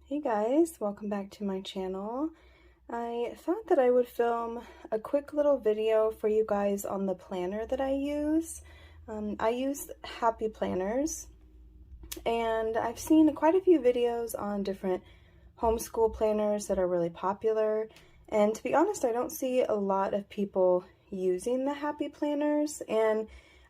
Hey guys, welcome back to my channel. I thought that I would film a quick little video for you guys on the planner that I use. I use Happy Planners, and I've seen quite a few videos on different homeschool planners that are really popular. And to be honest, I don't see a lot of people using the Happy Planners, and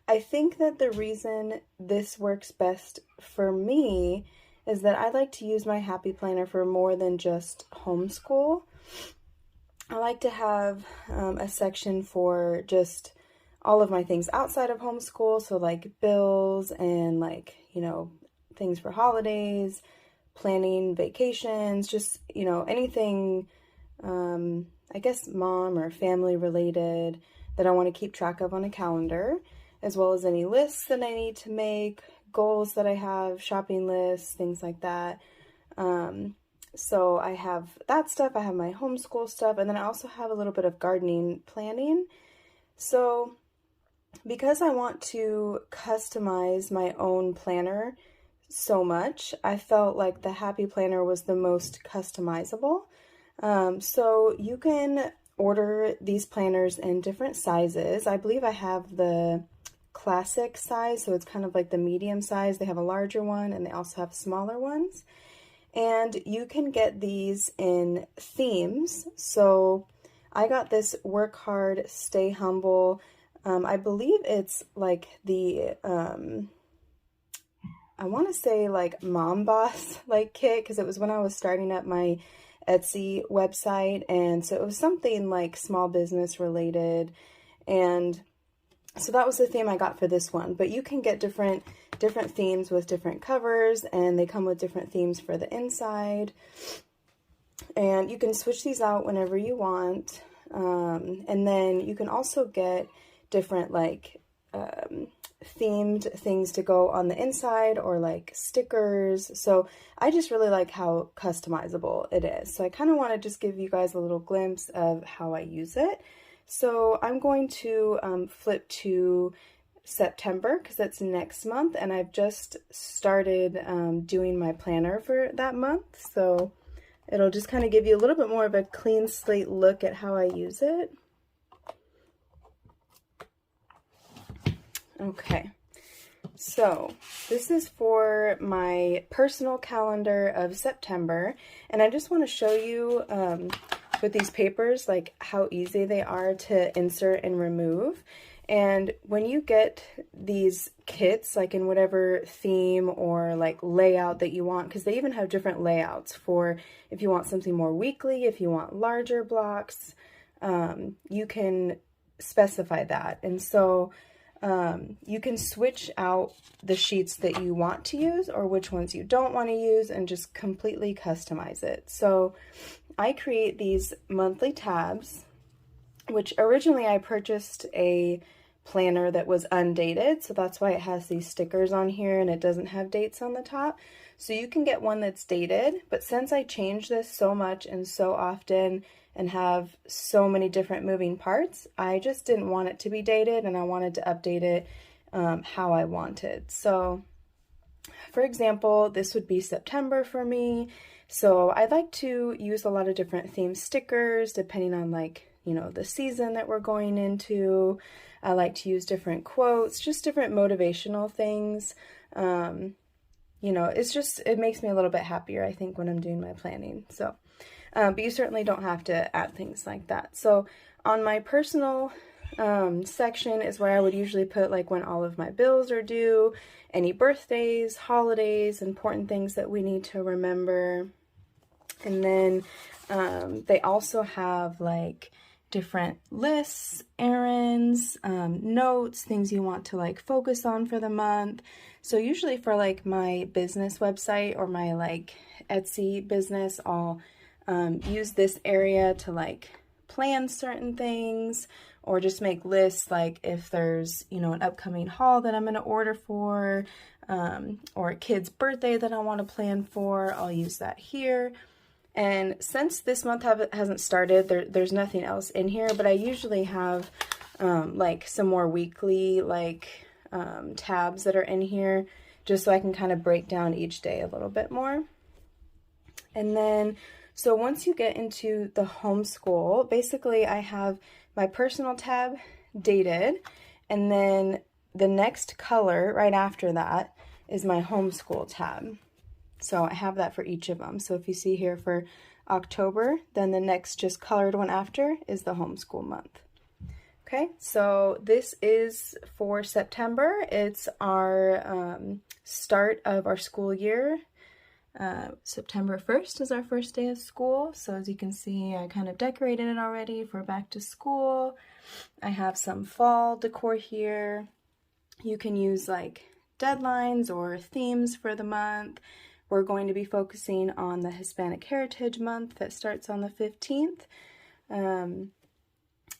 I think that the reason this works best for me is that I like to use my Happy Planner for more than just homeschool. I like to have a section for just all of my things outside of homeschool, so like bills and things for holidays, planning vacations, just, anything, I guess mom or family related that I want to keep track of on a calendar, as well as any lists that I need to make, goals that I have, shopping lists, things like that. So I have that stuff, I have my homeschool stuff, and then I also have a little bit of gardening planning. So because I want to customize my own planner so much, I felt like the Happy Planner was the most customizable. So you can order these planners in different sizes. I believe I have the classic size, so it's kind of like the medium size. They have a larger one and they also have smaller ones. And you can get these in themes. So I got this Work Hard, Stay Humble. I believe it's like the, I want to say like Mom Boss like kit, because it was when I was starting up my Etsy website. And so it was something like small business related. And so that was the theme I got for this one, but you can get different themes with different covers, and they come with different themes for the inside, and you can switch these out whenever you want. And then you can also get different themed things to go on the inside, or like stickers. So I just really like how customizable it is. So I kind of want to just give you guys a little glimpse of how I use it. So I'm going to flip to September, because that's next month, and I've just started doing my planner for that month. So it'll just kind of give you a little bit more of a clean slate look at how I use it. Okay, so this is for my personal calendar of September, and I just want to show you with these papers, like how easy they are to insert and remove. And when you get these kits, like in whatever theme or like layout that you want, because they even have different layouts for if you want something more weekly, if you want larger blocks, you can specify that. And so you can switch out the sheets that you want to use or which ones you don't want to use, and just completely customize it. So I create these monthly tabs, which originally I purchased a planner that was undated, so that's why it has these stickers on here and it doesn't have dates on the top. So you can get one that's dated, but since I change this so much and so often and have so many different moving parts, I just didn't want it to be dated, and I wanted to update it how I wanted. So for example, this would be September for me. So I like to use a lot of different theme stickers depending on the season that we're going into. I like to use different quotes, just different motivational things. It makes me a little bit happier, I think, when I'm doing my planning. So, but you certainly don't have to add things like that. So on my personal section is where I would usually put like when all of my bills are due, any birthdays, holidays, important things that we need to remember. And then they also have like different lists, errands, notes, things you want to like focus on for the month. So usually for like my business website or my like Etsy business, I'll use this area to like plan certain things, or just make lists, like if there's, an upcoming haul that I'm going to order for, or a kid's birthday that I want to plan for, I'll use that here. And since this month hasn't started, there's nothing else in here, but I usually have like some more weekly tabs that are in here, just so I can kind of break down each day a little bit more. And then, so once you get into the homeschool, basically I have my personal tab, dated, and then the next color right after that is my homeschool tab. So I have that for each of them. So if you see here for October, then the next just colored one after is the homeschool month. Okay, so this is for September. It's our start of our school year. September 1st is our first day of school. So as you can see, I kind of decorated it already for back to school. I have some fall decor here. You can use like deadlines or themes for the month. We're going to be focusing on the Hispanic Heritage Month that starts on the 15th.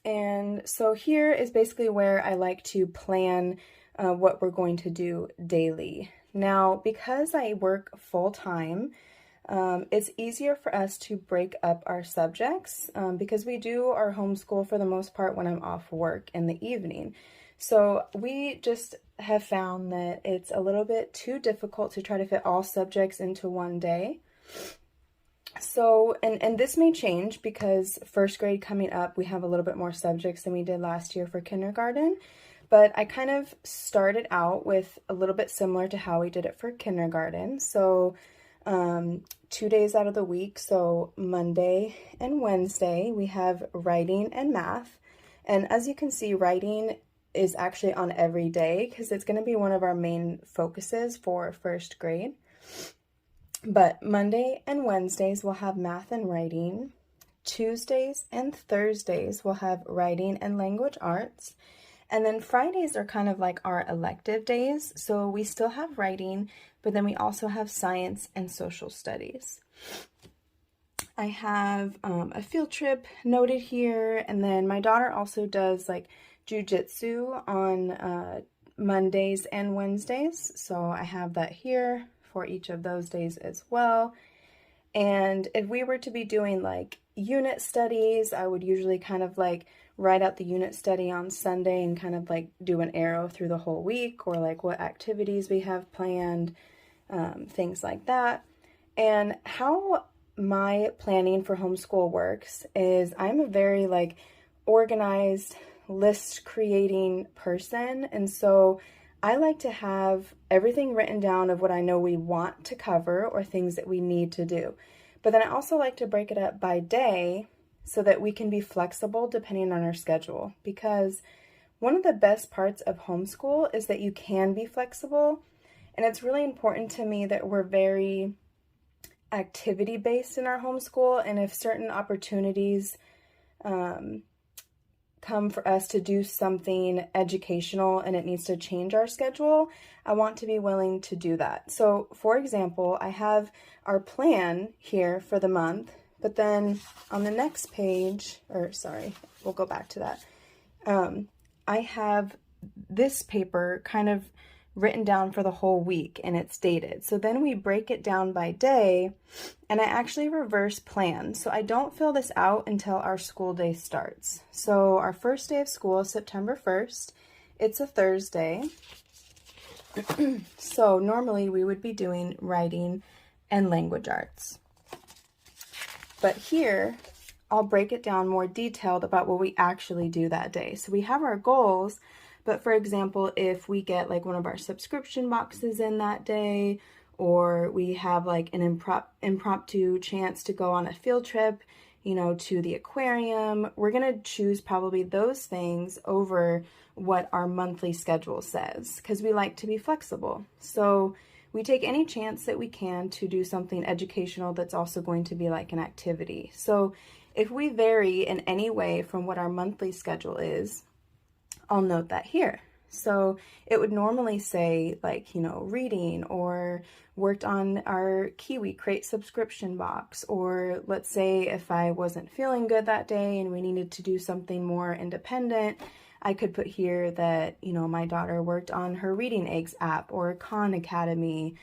And so here is basically where I like to plan what we're going to do daily. Now, because I work full-time, it's easier for us to break up our subjects because we do our homeschool for the most part when I'm off work in the evening. So we just have found that it's a little bit too difficult to try to fit all subjects into one day. So, and this may change because first grade coming up, we have a little bit more subjects than we did last year for kindergarten. But I kind of started out with a little bit similar to how we did it for kindergarten. So 2 days out of the week, so Monday and Wednesday, we have writing and math. And as you can see, writing is actually on every day because it's going to be one of our main focuses for first grade. But Monday and Wednesdays we'll have math and writing. Tuesdays and Thursdays we'll have writing and language arts. And then Fridays are kind of like our elective days. So we still have writing, but then we also have science and social studies. I have a field trip noted here. And then my daughter also does like jujitsu on Mondays and Wednesdays. So I have that here for each of those days as well. And if we were to be doing like unit studies, I would usually kind of like write out the unit study on Sunday and kind of like do an arrow through the whole week or like what activities we have planned, things like that. And how my planning for homeschool works is I'm a very like organized list creating person. And so I like to have everything written down of what I know we want to cover or things that we need to do. But then I also like to break it up by day so that we can be flexible depending on our schedule. Because one of the best parts of homeschool is that you can be flexible. And it's really important to me that we're very activity-based in our homeschool. And if certain opportunities come for us to do something educational and it needs to change our schedule, I want to be willing to do that. So for example, I have our plan here for the month, but then on the next page, or sorry, we'll go back to that. I have this paper kind of written down for the whole week and it's dated. So then we break it down by day and I actually reverse plan. So I don't fill this out until our school day starts. So our first day of school is September 1st. It's a Thursday. So normally we would be doing writing and language arts. But here I'll break it down more detailed about what we actually do that day. So we have our goals. But for example, if we get like one of our subscription boxes in that day, or we have like an impromptu chance to go on a field trip, you know, to the aquarium, we're going to choose probably those things over what our monthly schedule says because we like to be flexible. So we take any chance that we can to do something educational that's also going to be like an activity. So if we vary in any way from what our monthly schedule is, I'll note that here. So it would normally say like, you know, reading or worked on our Kiwi Crate subscription box. Or let's say if I wasn't feeling good that day and we needed to do something more independent, I could put here that, you know, my daughter worked on her Reading Eggs app or Khan Academy,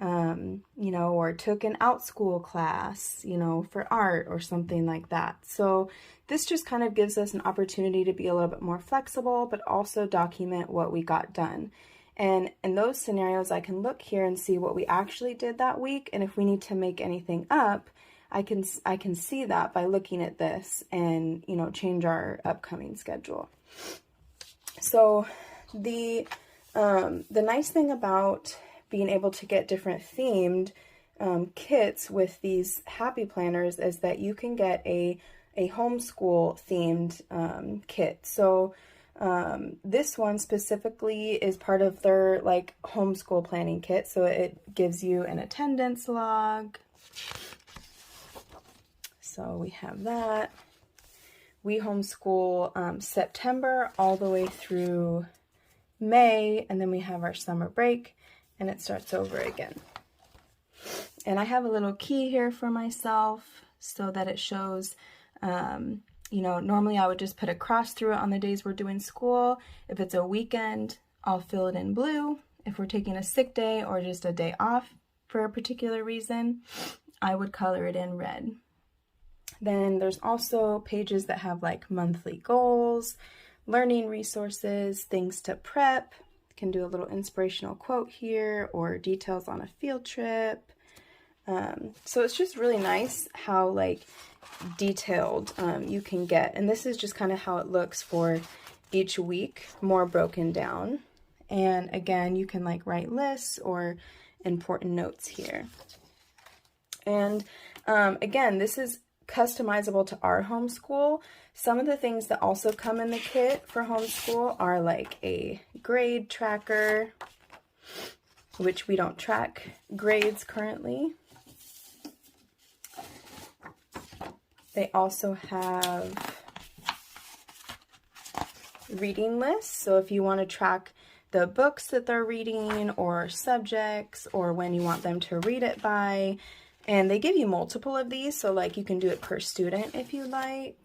you know, or took an OutSchool class, you know, for art or something like that. So this just kind of gives us an opportunity to be a little bit more flexible, but also document what we got done. And in those scenarios, I can look here and see what we actually did that week. And if we need to make anything up, I can see that by looking at this and, you know, change our upcoming schedule. So the nice thing about being able to get different themed kits with these happy planners is that you can get a homeschool themed kit. So this one specifically is part of their like homeschool planning kit. So it gives you an attendance log. So we have that. We homeschool September all the way through May, and then we have our summer break, and it starts over again. And I have a little key here for myself so that it shows, you know, normally I would just put a cross through it on the days we're doing school. If it's a weekend, I'll fill it in blue. If we're taking a sick day or just a day off for a particular reason, I would color it in red. Then there's also pages that have like monthly goals, learning resources, things to prep. Can do a little inspirational quote here or details on a field trip. So it's just really nice how like detailed you can get. And this is just kind of how it looks for each week, more broken down. And again, you can like write lists or important notes here. And again, this is customizable to our homeschool. Some of the things that also come in the kit for homeschool are like a grade tracker, which we don't track grades currently. They also have reading lists. So if you want to track the books that they're reading or subjects or when you want them to read it by, and they give you multiple of these, so like you can do it per student if you like.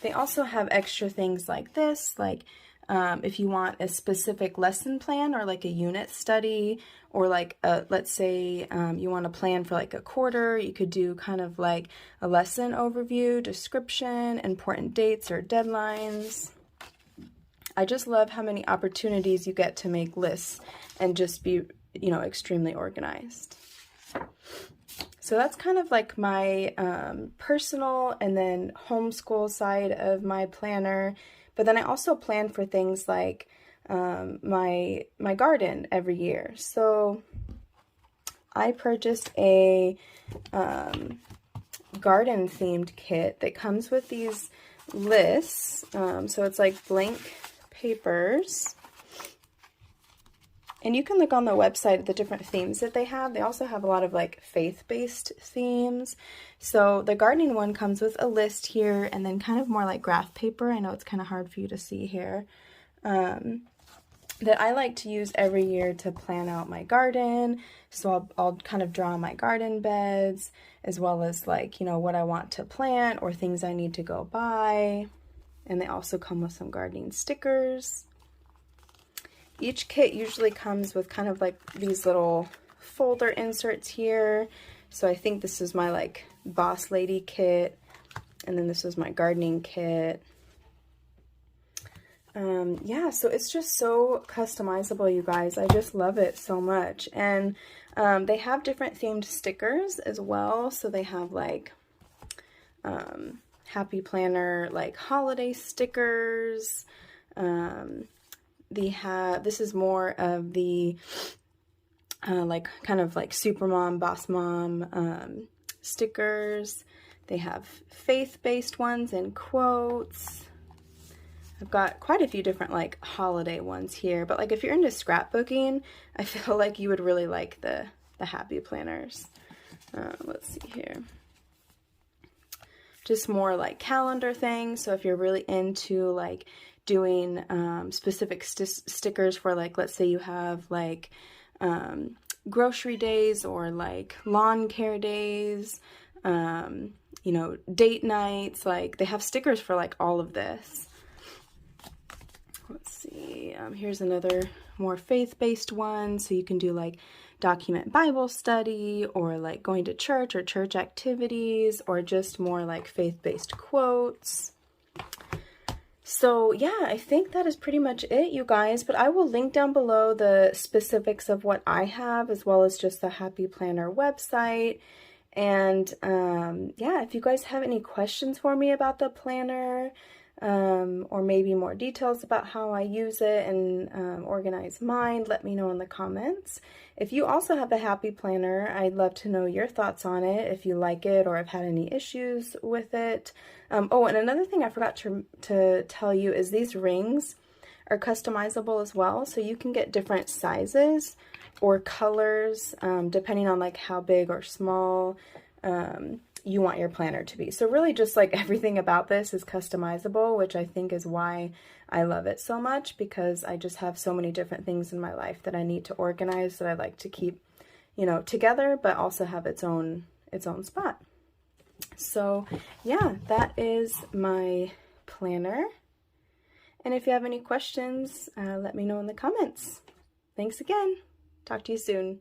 They also have extra things like this, like if you want a specific lesson plan or like a unit study, or like let's say you want to plan for like a quarter, you could do kind of like a lesson overview, description, important dates or deadlines. I just love how many opportunities you get to make lists and just be, you know, extremely organized. So that's kind of like my personal and then homeschool side of my planner. But then I also plan for things like my garden every year. So I purchased a garden themed kit that comes with these lists. So it's like blank papers. And you can look on the website at the different themes that they have. They also have a lot of like faith-based themes. So the gardening one comes with a list here and then kind of more like graph paper. I know it's kind of hard for you to see here. That I like to use every year to plan out my garden. So I'll kind of draw my garden beds as well as like, you know, what I want to plant or things I need to go buy. And they also come with some gardening stickers. Each kit usually comes with kind of like these little folder inserts here. So I think this is my like boss lady kit. And then this is my gardening kit. Yeah, so it's just so customizable, you guys. I just love it so much. And they have different themed stickers as well. So they have like Happy Planner, like holiday stickers. This is more of the like kind of like Supermom, Boss Mom stickers. They have faith-based ones and quotes. I've got quite a few different like holiday ones here, but like if you're into scrapbooking, I feel like you would really like the Happy Planners. Let's see here. Just more like calendar things. So if you're really into like doing specific stickers for like, let's say you have like grocery days or like lawn care days, you know, date nights, like they have stickers for like all of this. Let's see, here's another more faith-based one. So you can do like document Bible study or like going to church or church activities or just more like faith-based quotes. So yeah, I think that is pretty much it, you guys, but I will link down below the specifics of what I have, as well as just the Happy Planner website. And yeah, if you guys have any questions for me about the planner, or maybe more details about how I use it and organize mine, let me know in the comments. If you also have a Happy Planner, I'd love to know your thoughts on it, if you like it or have had any issues with it. Oh, and another thing I forgot to tell you is these rings are customizable as well, so you can get different sizes or colors depending on like how big or small you want your planner to be. So really just like everything about this is customizable, which I think is why I love it so much, because I just have so many different things in my life that I need to organize that I like to keep, you know, together, but also have its own spot. So yeah, that is my planner. And if you have any questions, let me know in the comments. Thanks again. Talk to you soon.